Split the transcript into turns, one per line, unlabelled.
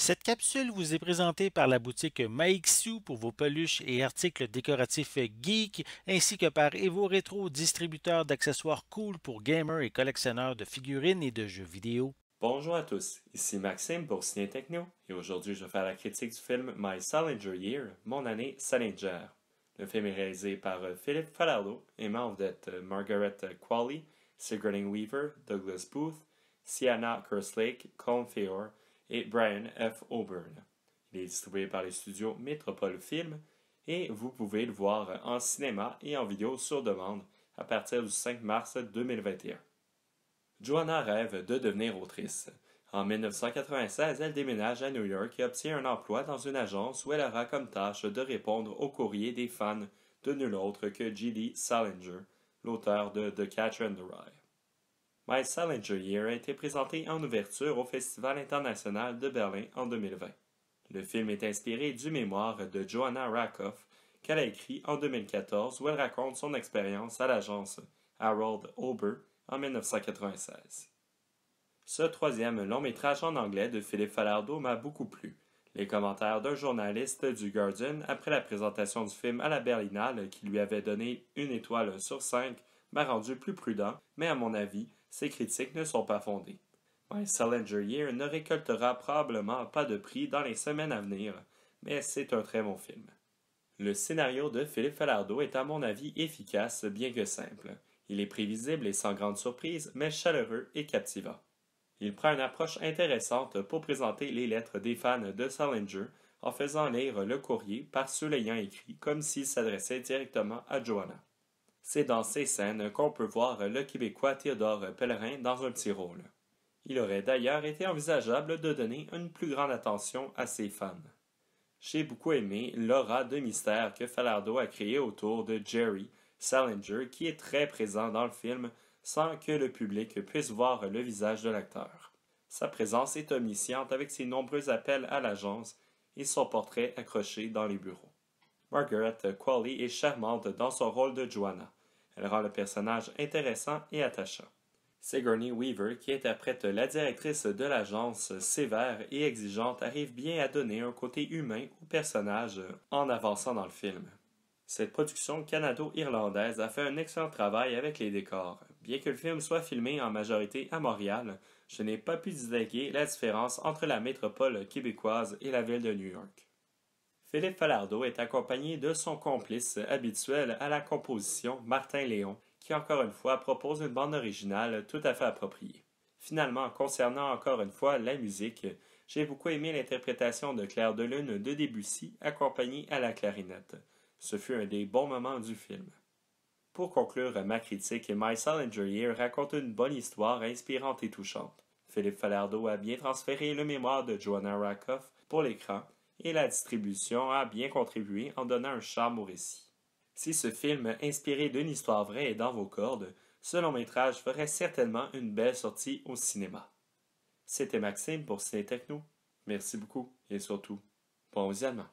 Cette capsule vous est présentée par la boutique Maixu pour vos peluches et articles décoratifs geek, ainsi que par Evo Retro, distributeur d'accessoires cool pour gamers et collectionneurs de figurines et de jeux vidéo.
Bonjour à tous, ici Maxime pour Ciné Techno et aujourd'hui je vais faire la critique du film My Salinger Year, Mon année Salinger. Le film est réalisé par Philippe Falardeau et met en vedette Margaret Qualley, Sigourney Weaver, Douglas Booth, Sienna Kerslake, Colin Feore et Brian F. O'Byrne. Il est distribué par les studios Métropole Film et vous pouvez le voir en cinéma et en vidéo sur demande à partir du 5 mars 2021. Joanna rêve de devenir autrice. En 1996, elle déménage à New York et obtient un emploi dans une agence où elle aura comme tâche de répondre aux courriers des fans de nul autre que J.D. Salinger, l'auteur de The Catcher in the Rye. My Salinger Year a été présenté en ouverture au Festival international de Berlin en 2020. Le film est inspiré du mémoire de Joanna Rakoff qu'elle a écrit en 2014 où elle raconte son expérience à l'agence Harold Ober en 1996. Ce troisième long métrage en anglais de Philippe Falardeau m'a beaucoup plu. Les commentaires d'un journaliste du Guardian après la présentation du film à la Berlinale qui lui avait donné une étoile sur 5 m'a rendu plus prudent, mais à mon avis, ces critiques ne sont pas fondées. My Salinger Year ne récoltera probablement pas de prix dans les semaines à venir, mais c'est un très bon film. Le scénario de Philippe Falardeau est à mon avis efficace bien que simple. Il est prévisible et sans grande surprise, mais chaleureux et captivant. Il prend une approche intéressante pour présenter les lettres des fans de Salinger en faisant lire le courrier par ceux l'ayant écrit comme s'il s'adressait directement à Joanna. C'est dans ces scènes qu'on peut voir le Québécois Théodore Pellerin dans un petit rôle. Il aurait d'ailleurs été envisageable de donner une plus grande attention à ses fans. J'ai beaucoup aimé l'aura de mystère que Falardeau a créé autour de Jerry Salinger qui est très présent dans le film sans que le public puisse voir le visage de l'acteur. Sa présence est omnisciente avec ses nombreux appels à l'agence et son portrait accroché dans les bureaux. Margaret Qualley est charmante dans son rôle de Joanna. Elle rend le personnage intéressant et attachant. Sigourney Weaver, qui interprète la directrice de l'agence sévère et exigeante, arrive bien à donner un côté humain au personnage en avançant dans le film. Cette production canado-irlandaise a fait un excellent travail avec les décors. Bien que le film soit filmé en majorité à Montréal, je n'ai pas pu distinguer la différence entre la métropole québécoise et la ville de New York. Philippe Falardeau est accompagné de son complice habituel à la composition, Martin Léon, qui encore une fois propose une bande originale tout à fait appropriée. Finalement, concernant encore une fois la musique, j'ai beaucoup aimé l'interprétation de Clair de Lune de Debussy accompagnée à la clarinette. Ce fut un des bons moments du film. Pour conclure ma critique, My Salinger Year raconte une bonne histoire inspirante et touchante. Philippe Falardeau a bien transféré le mémoire de Joanna Rakoff pour l'écran et la distribution a bien contribué en donnant un charme au récit. Si ce film inspiré d'une histoire vraie est dans vos cordes, ce long métrage ferait certainement une belle sortie au cinéma. C'était Maxime pour Ciné Techno. Merci beaucoup et surtout, bon visionnement.